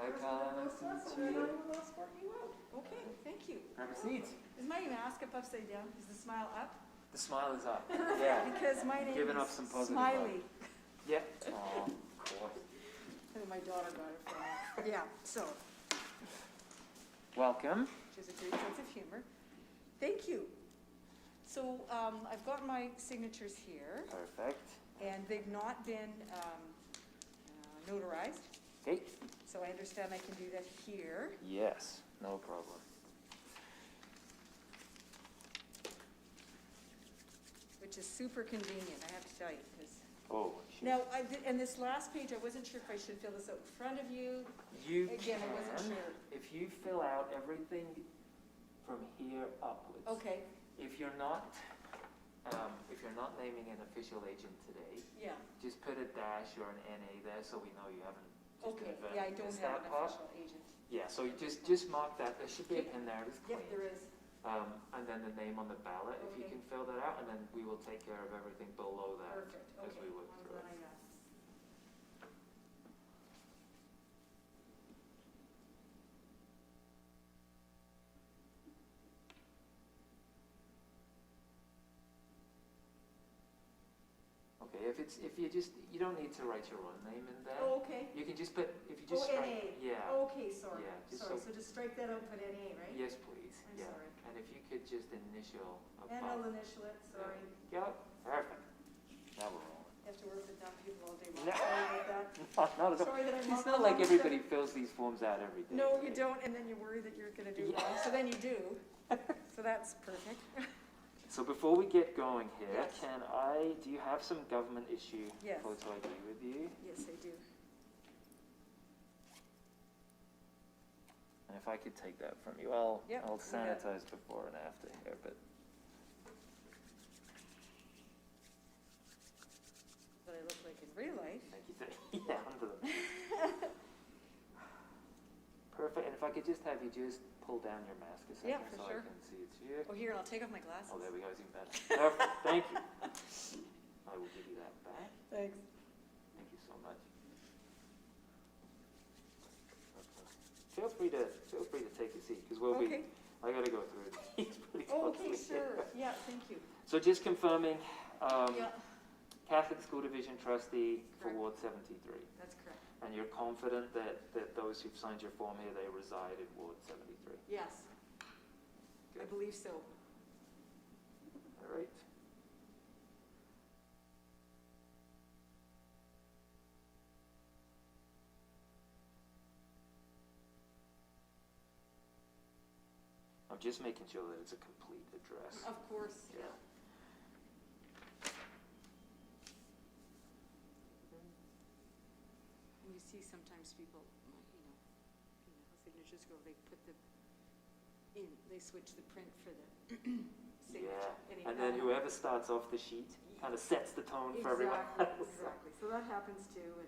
Hi, Colin. Nice to meet you. Okay, thank you. Have a seat. Is my mask up upside down? Is the smile up? The smile is up. Yeah. Because my name Giving is up some positive Smiley. Yeah. Oh, of course. I think my daughter got it from me. Yeah, so, Welcome. she has a great sense of humor. Thank you. So, I've got my signatures here, Perfect. and they've not been notarized. Okay. So I understand I can do that here. Yes, no problem. Which is super convenient, I have to tell you, because. Oh, sure. Now, and this last page, I wasn't sure if I should fill this out in front of you. You Again, can, I wasn't sure. if you fill out everything from here upwards. Okay, If you're not naming an official agent today, yeah, just put a dash or an NA there so we know you haven't just okay, inadvertently yeah, I don't missed have that an part. official agent. Yeah, so you just mark that. There should be a pin there. It's clean. Yep, there is. And then the name on the ballot, if you Okay. can fill that out, and then we will take care of everything below that Perfect, as okay. we work I'm through glad it. I got it. Okay, you don't need to write your own name in there. Oh, okay. You can just put, if you just Oh, strike, NA. yeah, Okay, sorry, Yeah, just sorry, so- so just strike that out and put NA, right? yes, please, I'm yeah. sorry. And if you could just initial And I'll above. initial it, sorry. Yeah, perfect. Now we're rolling. I have to work with dumb people all day long, No. sorry about that. Not at all. Sorry that I'm It's not not like wrong. everybody fills these forms out every day. No, you right? don't, and then you worry that you're gonna do Yeah. wrong, so then you do. So that's perfect. So before we get going here, Yes. do you have some government issue Yes. photo ID with you? Yes, I do. And if I could take that from you, I'll Yep, I'll you got it. sanitize before and after here, but What I look like in real life. thank you. Yeah, under them. Perfect. And if I could just have you just pull down your mask a second Yeah, for so sure. I can see it's you. Oh, here, and I'll take off my glasses. Oh, there we go. It's even better. Perfect. Thank you. I will give you that back. Thanks. Thank you so much. Okay. Feel free to take a seat because Okay. I got to go through these pretty Oh, closely. okay, sure. Yeah, thank you. So just confirming, Yeah, Catholic School Division trustee for Correct. Ward 73. that's correct. And you're confident that those who've signed your form here, they reside in Ward 73? Yes, I Good. believe so. All right. I'm just making sure that it's a complete address. Of course, Yeah. You see sometimes people, how signatures go, they put they switch the print for the signature. Yeah, and then whoever starts off the sheet kind of sets the tone for everyone else. Exactly, so that happens too, and.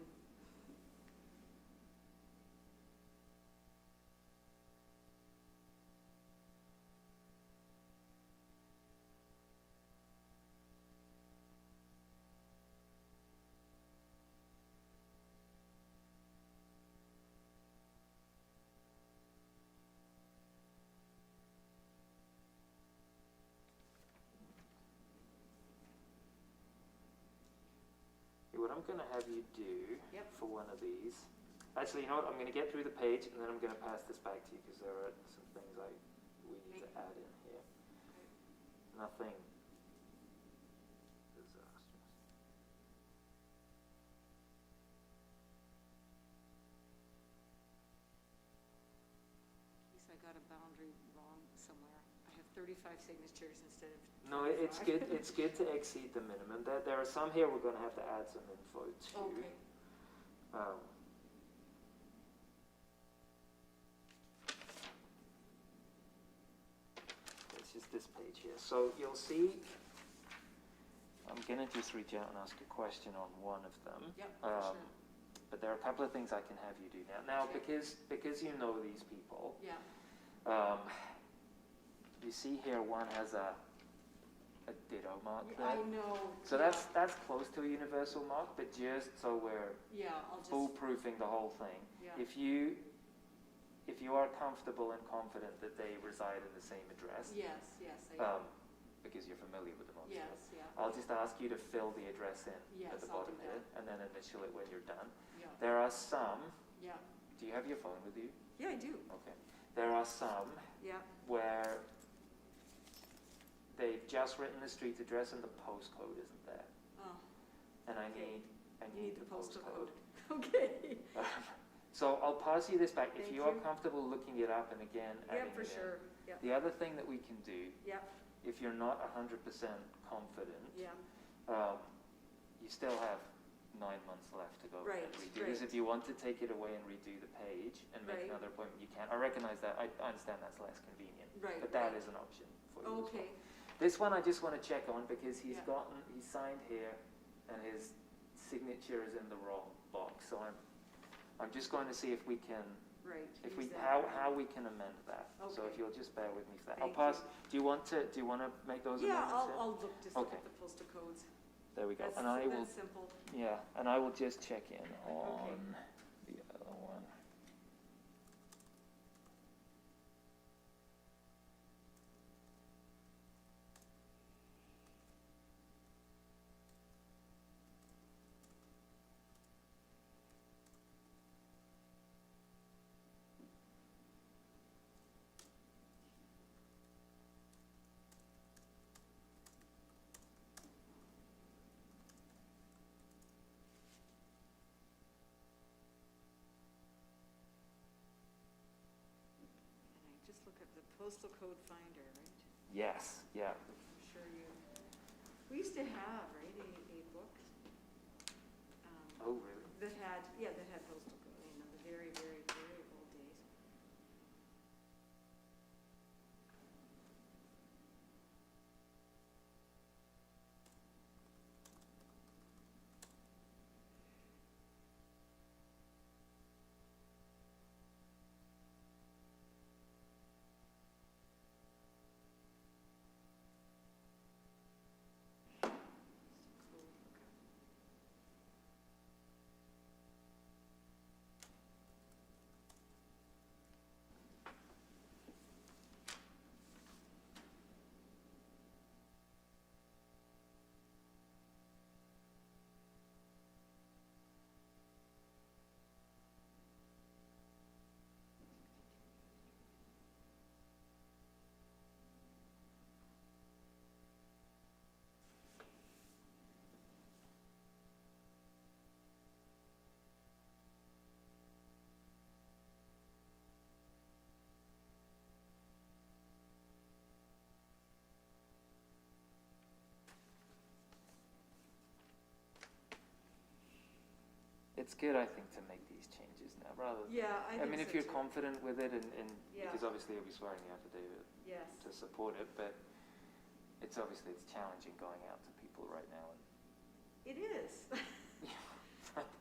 What I'm going to have you do Yep. for one of these, actually, you know what, I'm going to get through the page and then I'm going to pass this back to you because there are some things we need to add in here. Nothing disastrous. In case I got a boundary wrong somewhere. I have 35 signatures instead of. No, it's 25. good. It's good to exceed the minimum. There are some here we're going to have to add some info to. Okay. It's just this page here. So you'll see. I'm going to just reach out and ask a question on one of them. Yep, for sure. But there are a couple of things I can have you do now. Now, Okay. because you know these people, Yeah, you see here one has a ditto mark I there. know. So yeah. that's close to a universal mark, but just so we're Yeah, I'll just, foolproofing the whole thing. yeah, If you if you are comfortable and confident that they reside in the same address, Yes, I am. because you're familiar with them, obviously, Yes, yeah. I'll just ask you to fill the address in Yes, at the I'll bottom do here, that. and then initial it when you're done. Yeah, There are some, yeah. do you have your phone with you? Yeah, I do. Okay. There are some Yeah, where they've just written the street address and the postcode isn't there. oh, And I Okay. need the postal postcode. code. Okay. So I'll pass you this back. If Thank you are you. comfortable looking it up and again Yeah, adding for it in. sure. Yeah, The other thing that we can do, yeah, if you're not 100% confident, yeah. you still have 9 months left to go Right, and redo this. right. If you want to take it away and redo the page and make Right. another appointment, you can. I recognize that. I understand that's less convenient, Right, but that right. is an option for you as well. Okay, This one I just want to check on because he's Yeah. signed here and his signature is in the wrong box. So I'm just going to see if we can, right. if use we, that. how we can amend that. So Okay. if you'll just bear with me for that. Thank I'll pass, do you want to make those Yeah, amendments? here? I'll look, just look Okay. at the postal codes. There we go. That's, And I will, that's simple. yeah, and I will just check in on the other one. And I just look at the postal code finder, right? Yes, yeah. I'm sure you, we used to have, right, a book. Oh, really? That had postal code, the very, very, very old days. Postal code, okay. It's good, I think, to make these changes now, rather than, Yeah, I I think mean, so if you're too. confident with it and Yeah. because obviously you'll be swearing the affidavit Yes, to support it, but it's obviously, it's challenging going out to people right now. it is.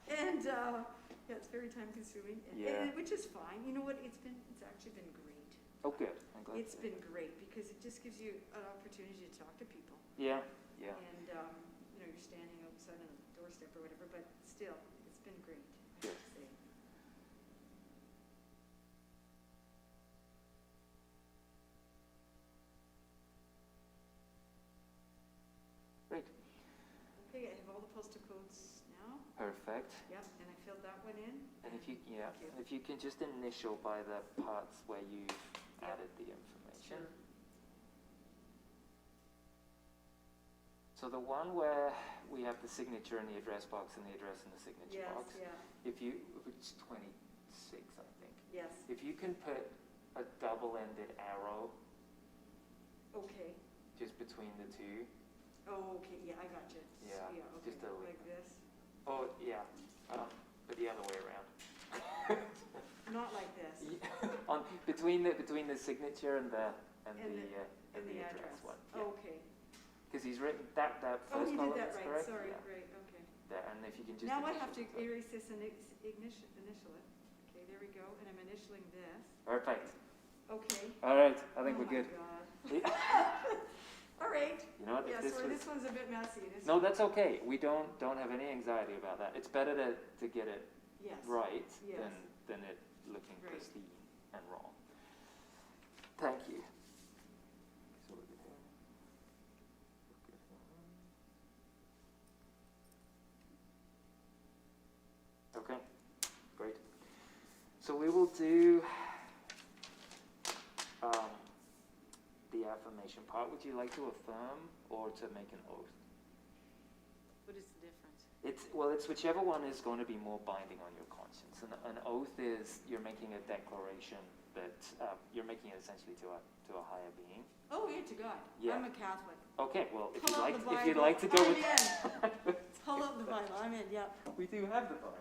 And, yeah, it's very time consuming, Yeah. which is fine. You know what, it's actually been great. Oh, good, I'm glad. It's been great because it just gives you an opportunity to talk to people. Yeah, yeah, And, you're standing outside on a doorstep or whatever, but still, it's been great, I Good. have to say. great, Okay, I have all the postal codes now. perfect. Yep, and I filled that one in. And if you, yeah, Thank you. and if you can just initial by the parts where you've Yep. added the information. Sure. So the one where we have the signature in the address box and the address in the signature Yes, box, yeah, if you, it's 26, I think. yes, If you can put a double-ended arrow okay. just between the two. Oh, okay, yeah, I got you. Yeah, Yeah, okay, just a little- like this. Oh, yeah, but the other way around. Not like this. On between the signature and the And the address one. Yeah. Okay. Because he's written that Oh, first he column did that is right, correct. sorry, Yeah. right, okay. There, and if you can just Now I have to initial it. erase this and initial it. Okay, there we go, and I'm initialing this. Perfect. Okay. All right, I think Oh we're good. my God. All right. You know what? Yeah, If this sorry, was this one's a bit messy. no, that's okay. We don't have any anxiety about that. It's better to get it Yes. right Yes. than it looking Right. pristine. and wrong. Thank you. So we're good here. We're good here. Okay, great. So we will do the affirmation part. Would you like to affirm or to make an oath? What is the difference? It's whichever one is going to be more binding on your conscience. An oath is you're making a declaration that you're making it essentially to a higher being. Oh, yeah, to God. Yeah. I'm a Catholic. Okay, well, if Pull out the you'd Bible. like to go I'm with in. Pull out the Bible. I'm in. Yeah. We do have the Bible.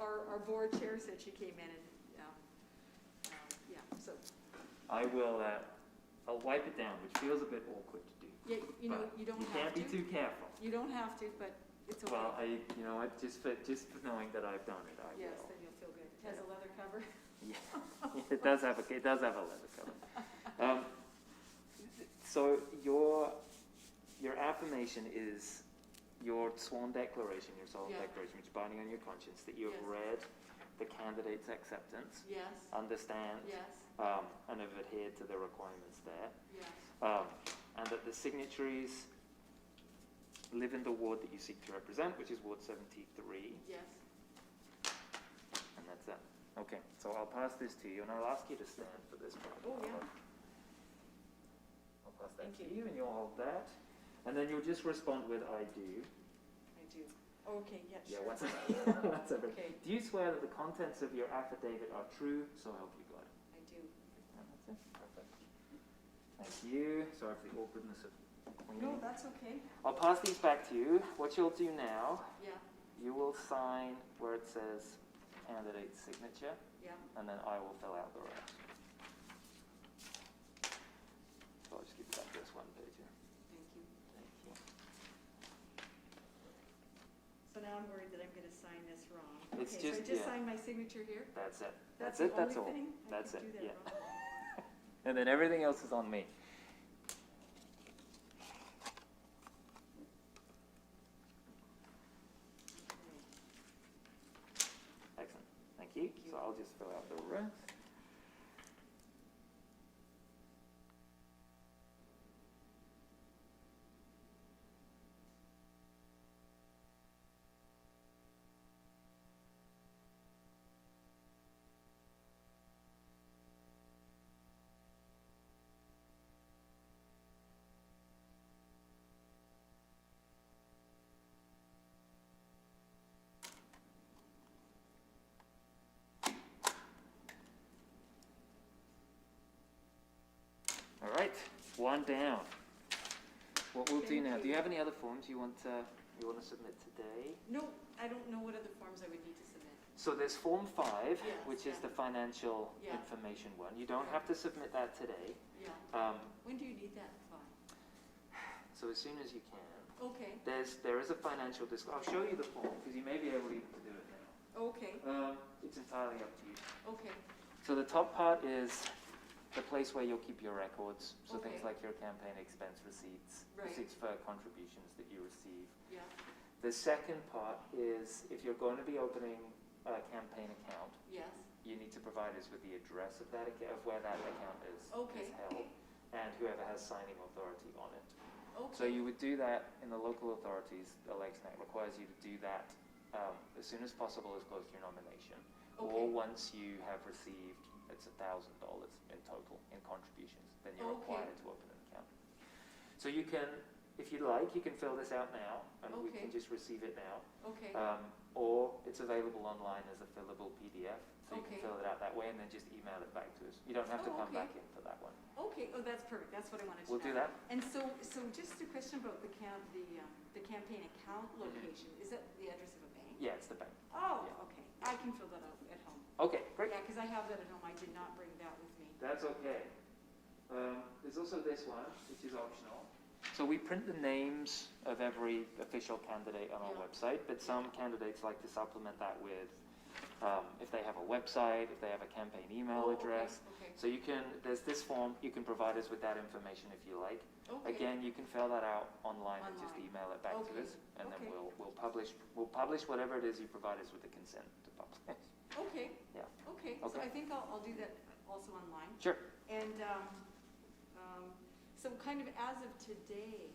Our board chair said she came in and yeah. So. I will. I'll wipe it down, which feels a bit awkward to do. Yeah, you know, you don't have to. You can't be too careful. You don't have to, but it's okay. Well, you know what? Just for knowing that I've done it, I yes, will. then you'll feel good. It has a leather cover. Yeah, it does have a leather cover. So your affirmation is your sworn declaration, your solemn declaration, which is binding on your conscience, that you have read the candidate's acceptance, understand, and have adhered to the requirements there, and that the signatories live in the ward that you seek to represent, which is Ward 73. Yes. And that's that. Okay, so I'll pass this to you, and I'll ask you to stand for this part. Oh, yeah. I'll pass that to you, and you'll hold that. And then you'll just respond with, I do. I do. Okay, yeah, Yeah, sure. once every. Okay. Do you swear that the contents of your affidavit are true, so help you God? I do. And that's it. Perfect. Thank you. Sorry for the awkwardness of cleaning. No, that's okay. I'll pass these back to you. What you'll do now, Yeah. you will sign where it says candidate's signature, Yeah. and then I will fill out the rest. So I'll just give you back this one page here. Thank you. Thank you. So now I'm worried that I'm going to sign this wrong. It's okay, just- so I just yeah. sign my signature here? That's it. That's it. the That's all. only thing? I That's could it. do that Yeah. wrong. And then everything else is on me. Excellent. Thank you. Thank you. So I'll just fill out the rest. All right, one down. What we'll do Thank now, you. do you have any other forms you want to submit today? No, I don't know what other forms I would need to submit. So there's Form 5, Yes, which is yeah. the financial Yeah. information one. You don't have to submit that today. Yeah. When do you need that by? So as soon as you can. Okay. There is a financial I'll show you the form, because you may be able even to do it now. Okay. It's entirely up to you. Okay. So the top part is the place where you'll keep your records. So Okay. things like your campaign expense receipts, Right. receipts for contributions that you receive. Yeah. The second part is if you're going to be opening a campaign account, Yes. you need to provide us with the address of that of where that account is Okay. held, and whoever has signing authority on it. Okay. So you would do that in the local authorities. The Election Act requires you to do that as soon as possible, as close to your nomination, or Okay. once you have received, it's $1,000 in total in contributions, then you're Okay. required to open an account. So you can, if you'd like, you can fill this out now, and we Okay. can just receive it now. Okay. Or it's available online as a fillable PDF, so you Okay. can fill it out that way and then just email it back to us. You don't have to Oh, come okay. back in for that one. Okay. Oh, that's perfect. That's what I wanted to We'll know. do that. And so just a question about the campaign account location. Is that the address of a bank? Yeah, it's the bank. Oh, Yeah. okay. I can fill that out at home. Okay, great. Yeah, because I have that at home. I did not bring that with me. That's okay. There's also this one, which is optional. So we print the names of every official candidate on our Yeah. website, but some candidates like to supplement that with if they have a website, if they have a campaign email address. Okay. So you can, there's this form, you can provide us with that information if you like. Okay. Again, you can fill that out online and just Online. email it back to Okay. us, and then Okay. we'll publish whatever it is you provide us with the consent to publish. Okay. Yeah. Okay, so Okay. I think I'll do that also online. Sure. And, so kind of as of today,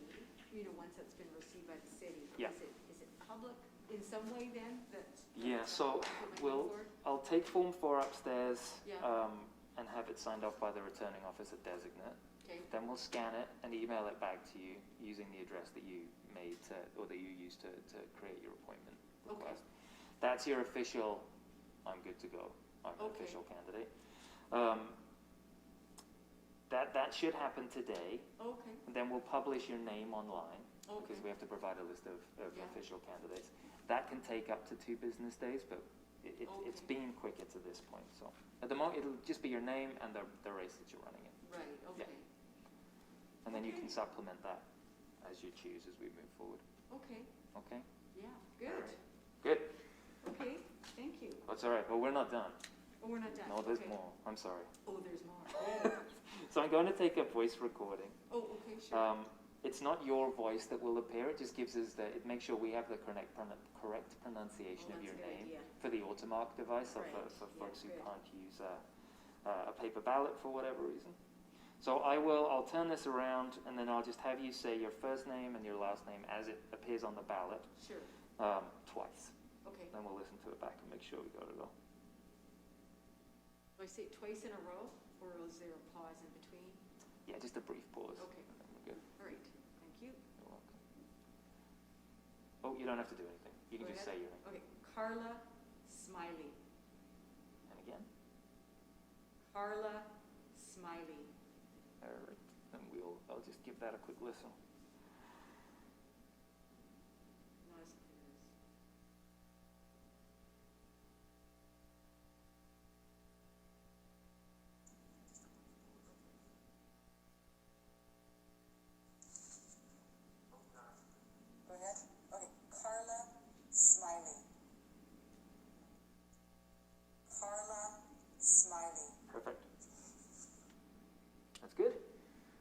you know, once that's been received by the city, Yeah. is it public in some way then, that? Yeah, so put my name we'll, forward? I'll take Form 4 upstairs, Yeah. and have it signed off by the returning officer designate. Okay, Then we'll scan it and email it back to you using the address that you made to, or that you used to create your appointment Okay. request. That's your official, I'm good to go, I'm an Okay. official candidate. That should happen today, okay, and then we'll publish your name online, okay. because we have to provide a list of Yeah. official candidates. That can take up to 2 business days, but it's Okay. been quicker to this point, so. At the moment, it'll just be your name and the race that you're running in. Right, okay, And then you Okay. can supplement that as you choose as we move forward. okay, Okay? yeah, good, Good. okay, thank you. That's all right. Well, we're not done. Oh, we're not done, No, there's okay. more. I'm sorry. Oh, there's more, oh, So I'm going to take a voice recording. oh, okay, sure. It's not your voice that will appear. It just gives us it makes sure we have the correct pronunciation Oh, of your that's a good name idea. for the automark device, so Right. for Yeah, folks who good. can't use a paper ballot for whatever reason. So I'll turn this around, and then I'll just have you say your first name and your last name as it appears on the ballot Sure, twice. okay. Then we'll listen to it back and make sure we got it all. Do I say it twice in a row, or is there a pause in between? Yeah, just a brief pause. Okay. And then we're good. All right, thank you. You're welcome. Oh, you don't have to do anything. You can Go just ahead. say your name. Okay, Carla Smiley. And again. Carla Smiley. All right. And I'll just give that a quick listen. Not as clear as. Go ahead. Okay, Carla Smiley. Carla Smiley. Perfect. That's good.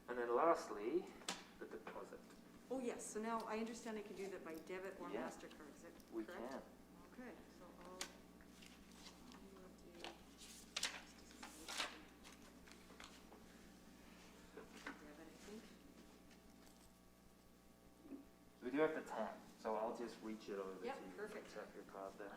And then lastly, the deposit. Oh, yes, so now I understand I can do that by debit or Yeah. MasterCard, is that We correct? can. Okay, so I'll do debit, I think. We do have to tap, so I'll just reach it over Yep, to you. perfect. Tap your card there.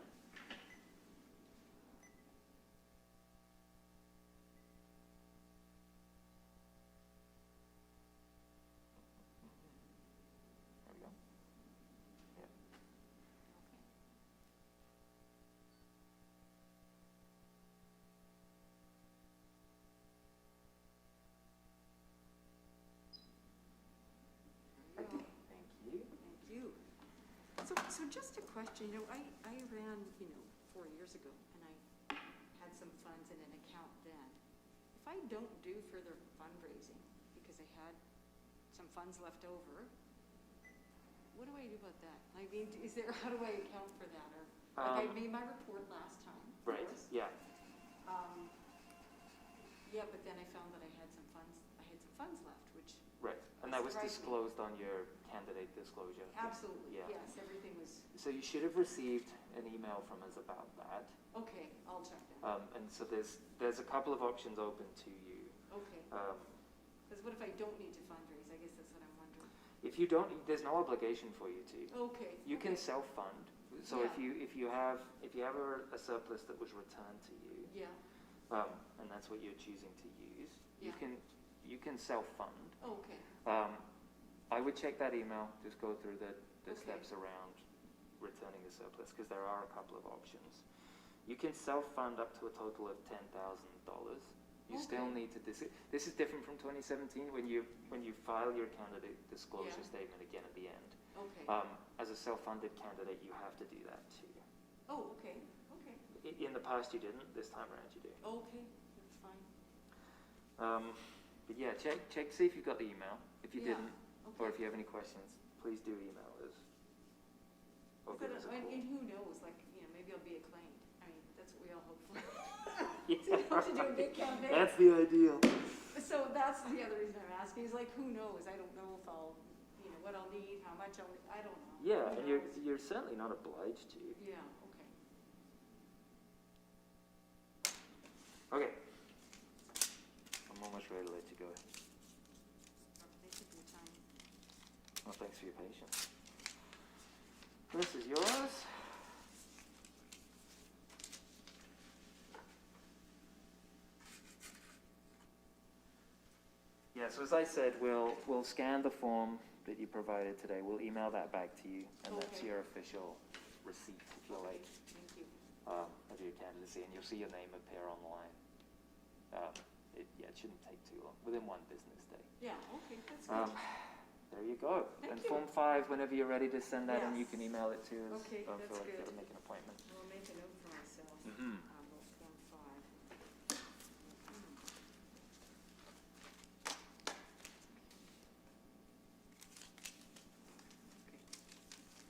There we go. Yep. There you go. Thank you. Thank you. So just a question, you know, I ran, 4 years ago, and I had some funds in an account then. If I don't do further fundraising, because I had some funds left over, what do I do about that? I mean, how do I account for that? Or, like, I made my report last time, of Right, course. yeah. Yeah, but then I found that I had some funds left, which, Right. And that was Surprised me. disclosed on your candidate disclosure. absolutely, Yeah. yes, everything was, So you should have received an email from us about that. okay, I'll check that. And so there's a couple of options open to you. Okay. Because what if I don't need to fundraise? I guess that's what I'm wondering. If you don't, there's no obligation for you to. Okay. You can okay. self-fund. So Yeah. if you have a surplus that was returned to you, Yeah, and that's what you're choosing to use, Yeah. you can self-fund. okay, I would check that email. Just go through the Okay. steps around returning the surplus, because there are a couple of options. You can self-fund up to a total of $10,000. You still Okay. need to this is different from 2017 when you file your candidate disclosure Yeah. statement again at the end. okay. As a self-funded candidate, you have to do that too. Oh, okay, okay, In the past you didn't. This time around you do. okay, that's fine. But yeah, check see if you got the email. If you Yeah, didn't, or okay. if you have any questions, please do email us. Or give us a call. And who knows, like, maybe I'll be acclaimed. I mean, Hill, hopefully. Yeah, To do a big campaign. that's the ideal. So that's the other reason I'm asking, is like, who knows? I don't know if I'll, you know, what I'll need, how much I don't know. Yeah, Who and knows? you're certainly not obliged to. Yeah, okay. Okay. I'm almost ready to let you go. Thank you for your time. Well, thanks for your patience. This is yours. Yeah, so as I said, we'll scan the form that you provided today. We'll email that back to you, and that's Okay. your official receipt, if you like, Thank you. of your candidacy, and you'll see your name appear online. It shouldn't take too long, within one business day. Yeah, okay, that's good. There you go. Thank And you. Form 5, whenever you're ready to send that in, you Yes. can email it to us. Okay, that's for like, good. to make an appointment. We'll make a note for ourselves. Mhm. About Form 5.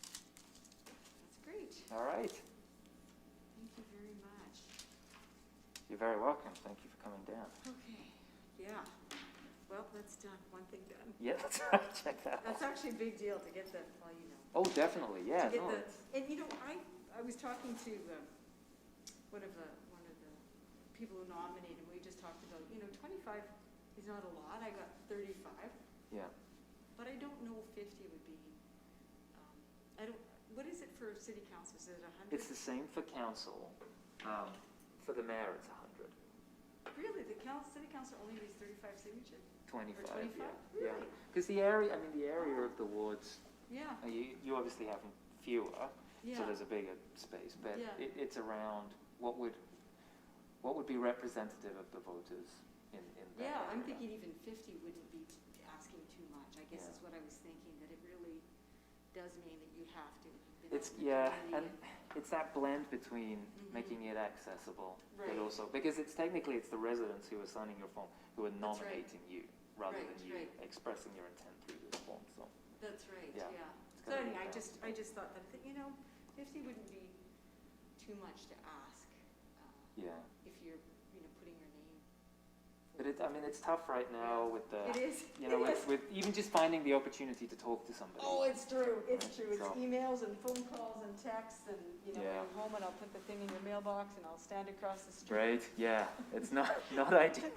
That's great. All right. Thank you very much. You're very welcome. Thank you for coming down. Okay, yeah. Well, that's done. One thing done. Yeah, that's right. Check that out. That's actually a big deal to get the, well, you know. Oh, definitely. Yeah. To get No, the, it's- and you know, I was talking to one of the people who nominated, we just talked about, you know, 25 is not a lot, I got 35, yeah. but I don't know if 50 would be, I don't, what is it for city council, is it 100? It's the same for council. For the mayor, it's 100. Really, the city council only needs 35 signatures? 25. Or 25? Yeah. Really? Because the area of the wards, Yeah, you obviously have fewer, yeah. so there's a bigger space, but Yeah. it's around what would be representative of the voters in that Yeah, I'm area. thinking even 50 wouldn't be asking too much, I guess Yeah. is what I was thinking, that it really does mean that you have to. be It's, out in the yeah, community and it's that blend between Mhm. making it accessible, Right. but also, because it's technically it's the residents who are signing your form who are That's right. nominating you, rather Right, than you right. expressing your intent through this form, so. That's right, Yeah. yeah. It's So gotta be anyway, balanced. I just thought that, you know, 50 wouldn't be too much to ask, Yeah, if you're, you know, putting your name. but it's tough right now with the, It is, you know, it is. with even just finding the opportunity to talk to somebody. Oh, it's true, it's true. It's So- emails and phone calls and texts and, you know, Yeah. when I'm home and I'll put the thing in your mailbox and I'll stand across the street. Right, yeah, it's not ideal.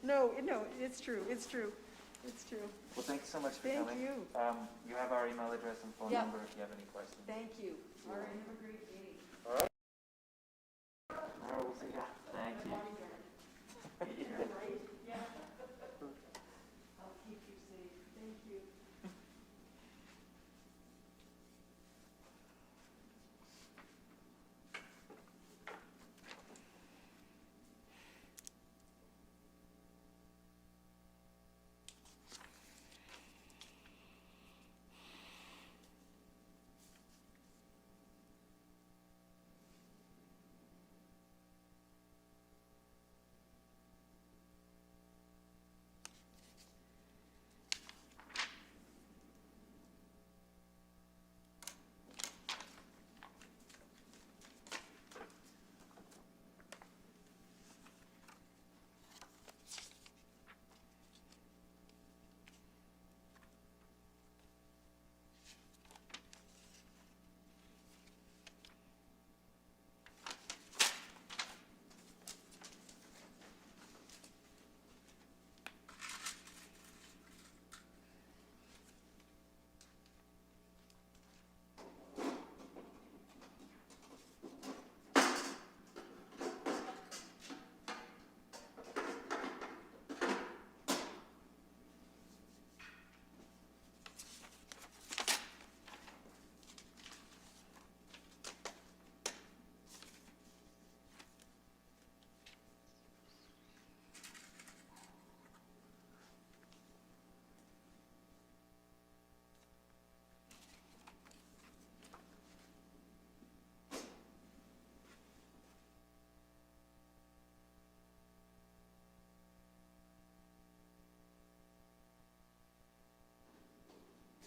No, it's true, it's true, it's true. Well, thank you so much for Thank coming. you. You have our email address and phone Yeah. number if you have any questions. Thank you. You're All right, welcome. have a great day.